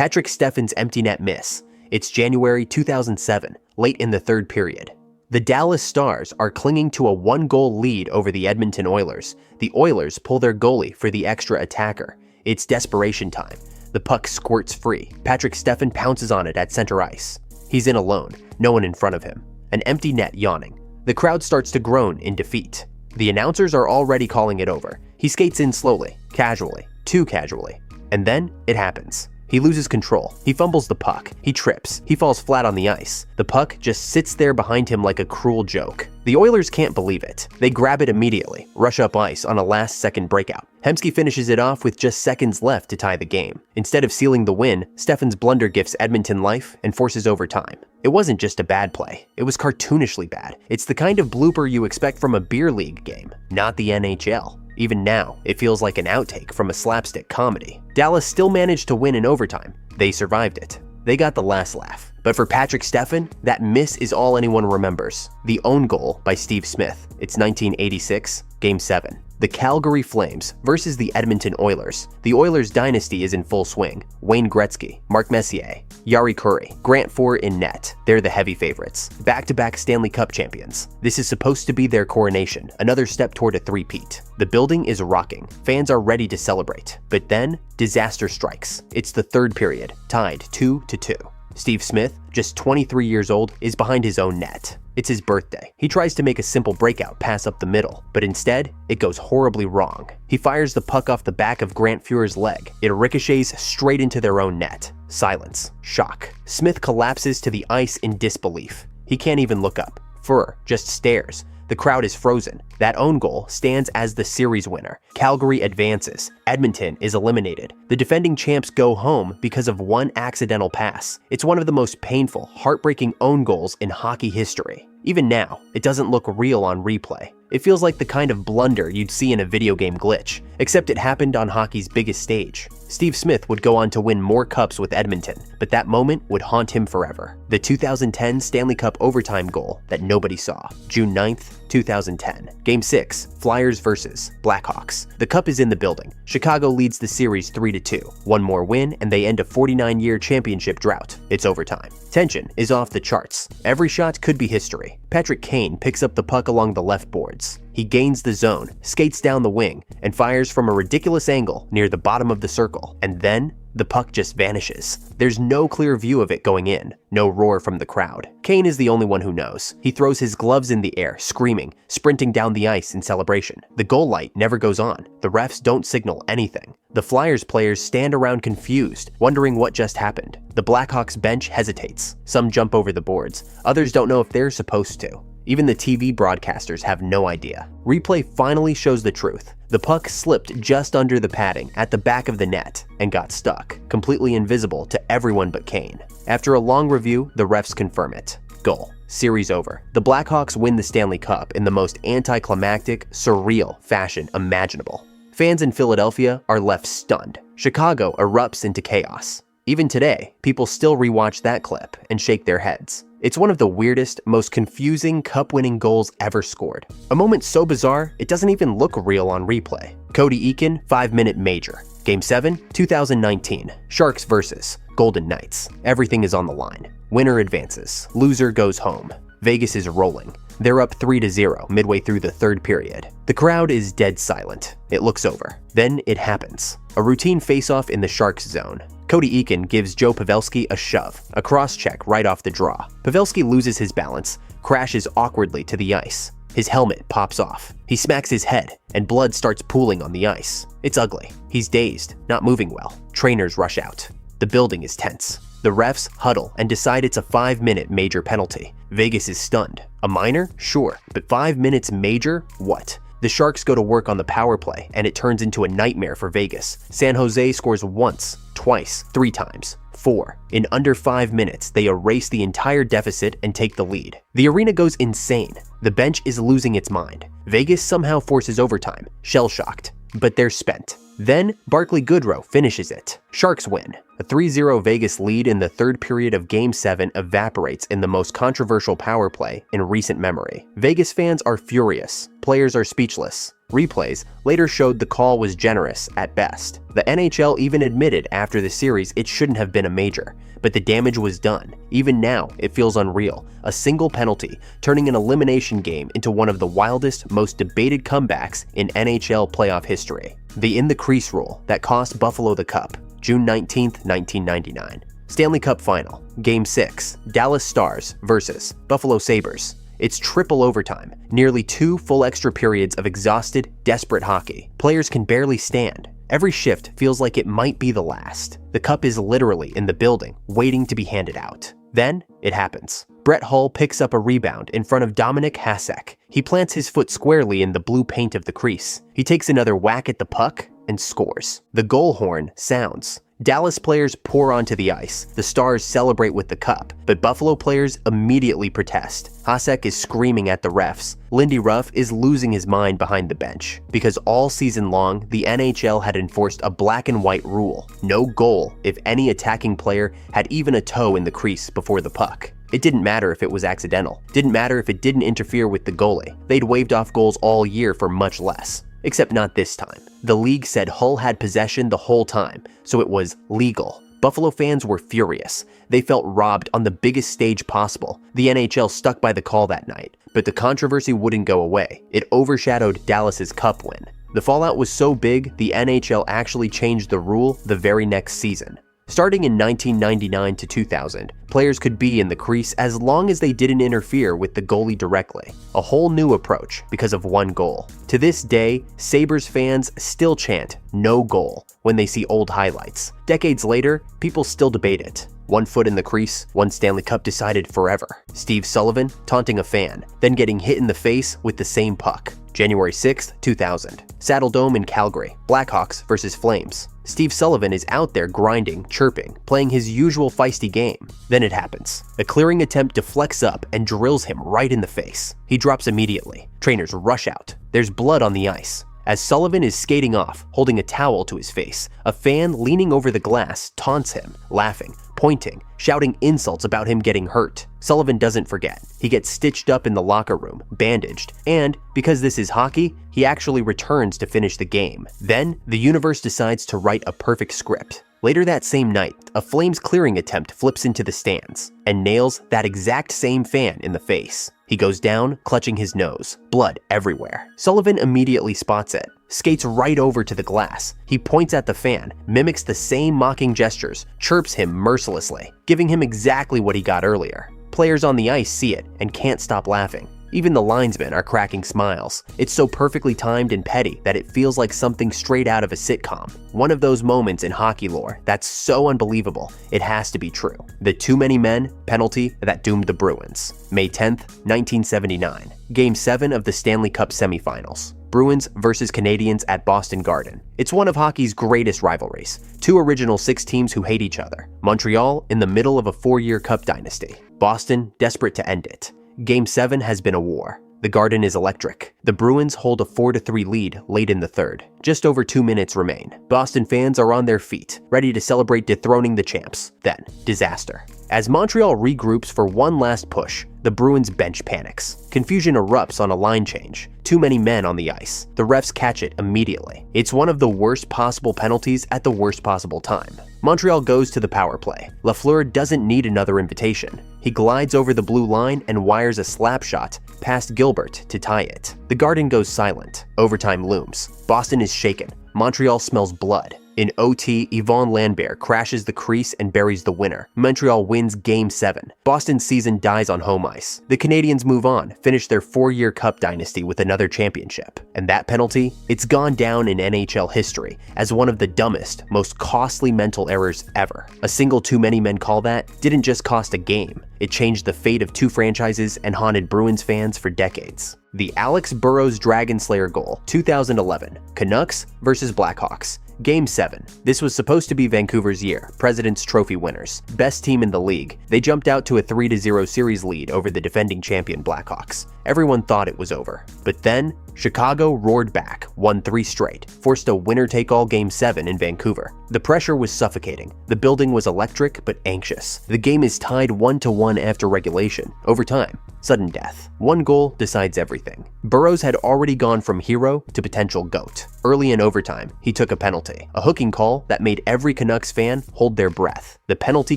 Patrick Stephans' empty net miss. It's January 2007, late in the third period. The Dallas Stars are clinging to a 1-goal lead over the Edmonton Oilers. The Oilers pull their goalie for the extra attacker. It's desperation time. The puck squirts free. Patrick Stephans pounces on it at center ice. He's in alone, no one in front of him. An empty net yawning. The crowd starts to groan in defeat. The announcers are already calling it over. He skates in slowly, casually, too casually. And then it happens. He loses control. He fumbles the puck. He trips. He falls flat on the ice. The puck just sits there behind him like a cruel joke. The Oilers can't believe it. They grab it immediately, rush up ice on a last-second breakout. Hemsky finishes it off with just seconds left to tie the game. Instead of sealing the win, Stephans' blunder gifts Edmonton life and forces overtime. It wasn't just a bad play. It was cartoonishly bad. It's the kind of blooper you expect from a beer league game, not the NHL. Even now, it feels like an outtake from a slapstick comedy. Dallas still managed to win in overtime. They survived it. They got the last laugh. But for Patrick Stephans, that miss is all anyone remembers. The own goal by Steve Smith. It's 1986, Game 7. The Calgary Flames versus the Edmonton Oilers. The Oilers dynasty is in full swing. Wayne Gretzky, Mark Messier, Yari Curry, Grant Fuhr in net. They're the heavy favorites. Back-to-back Stanley Cup champions. This is supposed to be their coronation, another step toward a three-peat. The building is rocking. Fans are ready to celebrate. But then, disaster strikes. It's the third period, tied 2-2. Steve Smith, just 23 years old, is behind his own net. It's his birthday. He tries to make a simple breakout pass up the middle, but instead, it goes horribly wrong. He fires the puck off the back of Grant Fuhr's leg. It ricochets straight into their own net. Silence. Shock. Smith collapses to the ice in disbelief. He can't even look up. Fuhr just stares. The crowd is frozen. That own goal stands as the series winner. Calgary advances. Edmonton is eliminated. The defending champs go home because of one accidental pass. It's one of the most painful, heartbreaking own goals in hockey history. Even now, it doesn't look real on replay. It feels like the kind of blunder you'd see in a video game glitch, except it happened on hockey's biggest stage. Steve Smith would go on to win more cups with Edmonton, but that moment would haunt him forever. The 2010 Stanley Cup overtime goal that nobody saw. June 9th, 2010. Game 6, Flyers versus Blackhawks. The cup is in the building. Chicago leads the series 3-2. One more win and they end a 49-year championship drought. It's overtime. Tension is off the charts. Every shot could be history. Patrick Kane picks up the puck along the left boards. He gains the zone, skates down the wing, and fires from a ridiculous angle near the bottom of the circle. And then, the puck just vanishes. There's no clear view of it going in, no roar from the crowd. Kane is the only one who knows. He throws his gloves in the air, screaming, sprinting down the ice in celebration. The goal light never goes on. The refs don't signal anything. The Flyers players stand around confused, wondering what just happened. The Blackhawks bench hesitates. Some jump over the boards. Others don't know if they're supposed to. Even the TV broadcasters have no idea. Replay finally shows the truth. The puck slipped just under the padding at the back of the net and got stuck, completely invisible to everyone but Kane. After a long review, the refs confirm it. Goal. Series over. The Blackhawks win the Stanley Cup in the most anticlimactic, surreal fashion imaginable. Fans in Philadelphia are left stunned. Chicago erupts into chaos. Even today, people still rewatch that clip and shake their heads. It's one of the weirdest, most confusing cup-winning goals ever scored. A moment so bizarre, it doesn't even look real on replay. Cody Eakin, 5-minute major. Game 7, 2019. Sharks versus Golden Knights. Everything is on the line. Winner advances. Loser goes home. Vegas is rolling. They're up 3-0 midway through the third period. The crowd is dead silent. It looks over. Then it happens. A routine face-off in the Sharks zone. Cody Eakin gives Joe Pavelski a shove, a cross-check right off the draw. Pavelski loses his balance, crashes awkwardly to the ice. His helmet pops off. He smacks his head, and blood starts pooling on the ice. It's ugly. He's dazed, not moving well. Trainers rush out. The building is tense. The refs huddle and decide it's a 5-minute major penalty. Vegas is stunned. A minor? Sure. But 5 minutes major? What? The Sharks go to work on the power play, and it turns into a nightmare for Vegas. San Jose scores once, twice, 3 times, 4. In under 5 minutes, they erase the entire deficit and take the lead. The arena goes insane. The bench is losing its mind. Vegas somehow forces overtime, shell-shocked, but they're spent. Then, Barclay Goodrow finishes it. Sharks win. A 3-0 Vegas lead in the third period of Game 7 evaporates in the most controversial power play in recent memory. Vegas fans are furious. Players are speechless. Replays later showed the call was generous at best. The NHL even admitted after the series it shouldn't have been a major, but the damage was done. Even now, it feels unreal. A single penalty turning an elimination game into one of the wildest, most debated comebacks in NHL playoff history. The in the crease rule that cost Buffalo the Cup, June 19, 1999. Stanley Cup Final, Game 6, Dallas Stars versus Buffalo Sabres. It's triple overtime, nearly 2 full extra periods of exhausted, desperate hockey. Players can barely stand. Every shift feels like it might be the last. The cup is literally in the building, waiting to be handed out. Then, it happens. Brett Hull picks up a rebound in front of Dominik Hasek. He plants his foot squarely in the blue paint of the crease. He takes another whack at the puck and scores. The goal horn sounds. Dallas players pour onto the ice. The Stars celebrate with the cup, but Buffalo players immediately protest. Hasek is screaming at the refs. Lindy Ruff is losing his mind behind the bench, because all season long, the NHL had enforced a black and white rule. No goal if any attacking player had even a toe in the crease before the puck. It didn't matter if it was accidental. Didn't matter if it didn't interfere with the goalie. They'd waved off goals all year for much less. Except not this time. The league said Hull had possession the whole time, so it was legal. Buffalo fans were furious. They felt robbed on the biggest stage possible. The NHL stuck by the call that night, but the controversy wouldn't go away. It overshadowed Dallas's cup win. The fallout was so big, the NHL actually changed the rule the very next season. Starting in 1999 to 2000, players could be in the crease as long as they didn't interfere with the goalie directly. A whole new approach because of one goal. To this day, Sabres fans still chant "no goal" when they see old highlights. Decades later, people still debate it. 1 foot in the crease, 1 Stanley Cup decided forever. Steve Sullivan taunting a fan, then getting hit in the face with the same puck. January 6, 2000. Saddle Dome in Calgary, Blackhawks versus Flames. Steve Sullivan is out there grinding, chirping, playing his usual feisty game. Then it happens. A clearing attempt deflects up and drills him right in the face. He drops immediately. Trainers rush out. There's blood on the ice. As Sullivan is skating off, holding a towel to his face, a fan leaning over the glass taunts him, laughing, pointing, shouting insults about him getting hurt. Sullivan doesn't forget. He gets stitched up in the locker room, bandaged, and, because this is hockey, he actually returns to finish the game. Then, the universe decides to write a perfect script. Later that same night, a Flames clearing attempt flips into the stands and nails that exact same fan in the face. He goes down, clutching his nose, blood everywhere. Sullivan immediately spots it, skates right over to the glass. He points at the fan, mimics the same mocking gestures, chirps him mercilessly, giving him exactly what he got earlier. Players on the ice see it and can't stop laughing. Even the linesmen are cracking smiles. It's so perfectly timed and petty that it feels like something straight out of a sitcom. One of those moments in hockey lore that's so unbelievable, it has to be true. The too many men penalty that doomed the Bruins. May 10th, 1979. Game 7 of the Stanley Cup semifinals. Bruins versus Canadiens at Boston Garden. It's one of hockey's greatest rivalries. 2 original 6 teams who hate each other. Montreal in the middle of a 4-year cup dynasty. Boston desperate to end it. Game 7 has been a war. The Garden is electric. The Bruins hold a 4-3 lead late in the third. Just over 2 minutes remain. Boston fans are on their feet, ready to celebrate dethroning the champs. Then, disaster. As Montreal regroups for one last push, the Bruins bench panics. Confusion erupts on a line change. Too many men on the ice. The refs catch it immediately. It's one of the worst possible penalties at the worst possible time. Montreal goes to the power play. Lafleur doesn't need another invitation. He glides over the blue line and wires a slap shot past Gilbert to tie it. The Garden goes silent. Overtime looms. Boston is shaken. Montreal smells blood. In OT, Yvon Lambert crashes the crease and buries the winner. Montreal wins Game 7. Boston's season dies on home ice. The Canadiens move on, finish their 4-year cup dynasty with another championship. And that penalty? It's gone down in NHL history as one of the dumbest, most costly mental errors ever. A single too many men call that didn't just cost a game. It changed the fate of 2 franchises and haunted Bruins fans for decades. The Alex Burrows Dragon Slayer goal, 2011. Canucks versus Blackhawks. Game 7. This was supposed to be Vancouver's year, President's Trophy winners. Best team in the league. They jumped out to a 3-0 series lead over the defending champion Blackhawks. Everyone thought it was over. But then, Chicago roared back, won 3 straight, forced a winner-take-all Game 7 in Vancouver. The pressure was suffocating. The building was electric but anxious. The game is tied 1-1 after regulation. Overtime. Sudden death. One goal decides everything. Burrows had already gone from hero to potential GOAT. Early in overtime, he took a penalty, a hooking call that made every Canucks fan hold their breath. The penalty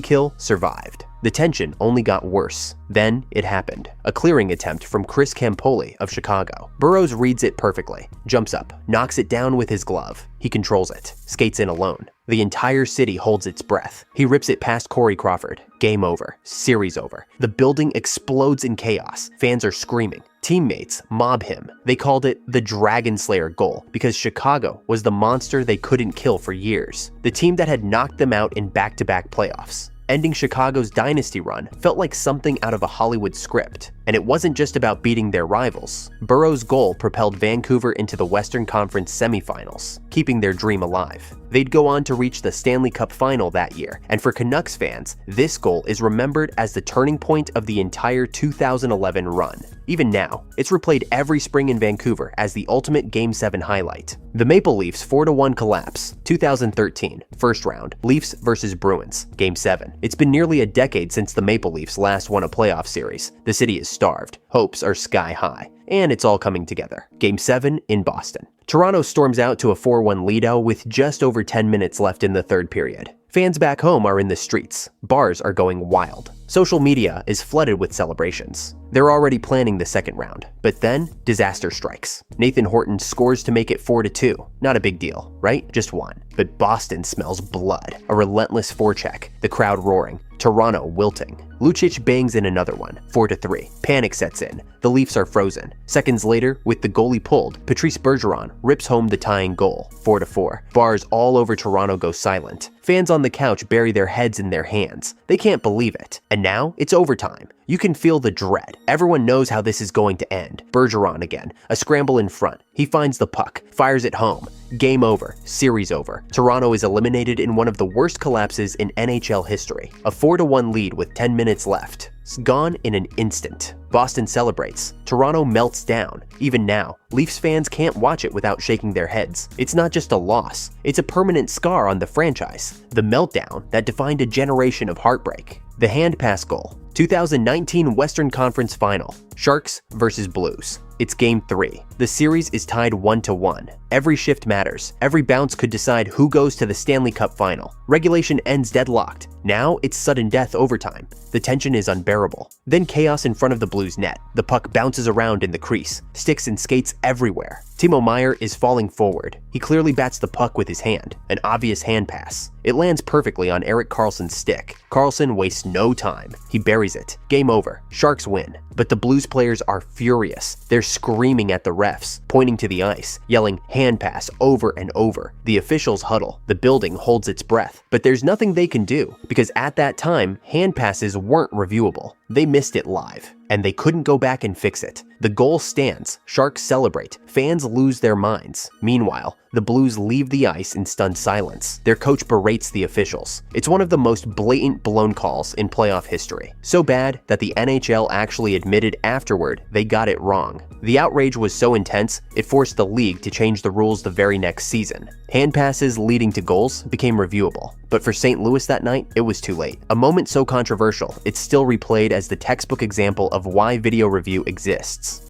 kill survived. The tension only got worse. Then it happened. A clearing attempt from Chris Campoli of Chicago. Burrows reads it perfectly, jumps up, knocks it down with his glove. He controls it, skates in alone. The entire city holds its breath. He rips it past Corey Crawford. Game over. Series over. The building explodes in chaos. Fans are screaming. Teammates mob him. They called it the Dragon Slayer goal because Chicago was the monster they couldn't kill for years. The team that had knocked them out in back-to-back playoffs. Ending Chicago's dynasty run felt like something out of a Hollywood script. And it wasn't just about beating their rivals. Burrows' goal propelled Vancouver into the Western Conference semifinals, keeping their dream alive. They'd go on to reach the Stanley Cup final that year, and for Canucks fans, this goal is remembered as the turning point of the entire 2011 run. Even now, it's replayed every spring in Vancouver as the ultimate Game 7 highlight. The Maple Leafs 4-1 collapse, 2013, first round, Leafs vs. Bruins, Game 7. It's been nearly a decade since the Maple Leafs last won a playoff series. The city is starved, hopes are sky high, and it's all coming together. Game 7 in Boston. Toronto storms out to a 4-1 lead-out with just over 10 minutes left in the third period. Fans back home are in the streets. Bars are going wild. Social media is flooded with celebrations. They're already planning the second round. But then, disaster strikes. Nathan Horton scores to make it 4-2. Not a big deal, right? Just one. But Boston smells blood. A relentless forecheck. The crowd roaring. Toronto wilting. Lucic bangs in another one, 4-3. Panic sets in. The Leafs are frozen. Seconds later, with the goalie pulled, Patrice Bergeron rips home the tying goal, 4-4. Bars all over Toronto go silent. Fans on the couch bury their heads in their hands. They can't believe it. And now, it's overtime. You can feel the dread. Everyone knows how this is going to end. Bergeron again. A scramble in front. He finds the puck. Fires it home. Game over. Series over. Toronto is eliminated in one of the worst collapses in NHL history. A 4-1 lead with 10 minutes left. It's gone in an instant. Boston celebrates. Toronto melts down. Even now, Leafs fans can't watch it without shaking their heads. It's not just a loss. It's a permanent scar on the franchise. The meltdown that defined a generation of heartbreak. The hand pass goal. 2019 Western Conference Final. Sharks vs. Blues. It's Game 3. The series is tied 1-1. Every shift matters. Every bounce could decide who goes to the Stanley Cup final. Regulation ends deadlocked. Now it's sudden death overtime. The tension is unbearable. Then chaos in front of the Blues net. The puck bounces around in the crease. Sticks and skates everywhere. Timo Meier is falling forward. He clearly bats the puck with his hand. An obvious hand pass. It lands perfectly on Erik Karlsson's stick. Karlsson wastes no time. He buries it. Game over. Sharks win. But the Blues players are furious. They're screaming at the refs, pointing to the ice, yelling hand pass over and over. The officials huddle. The building holds its breath. But there's nothing they can do, because at that time, hand passes weren't reviewable. They missed it live, and they couldn't go back and fix it. The goal stands. Sharks celebrate. Fans lose their minds. Meanwhile, the Blues leave the ice in stunned silence. Their coach berates the officials. It's one of the most blatant blown calls in playoff history. So bad that the NHL actually admitted afterward they got it wrong. The outrage was so intense, it forced the league to change the rules the very next season. Hand passes leading to goals became reviewable. But for St. Louis that night, it was too late. A moment so controversial, it's still replayed as the textbook example of why video review exists.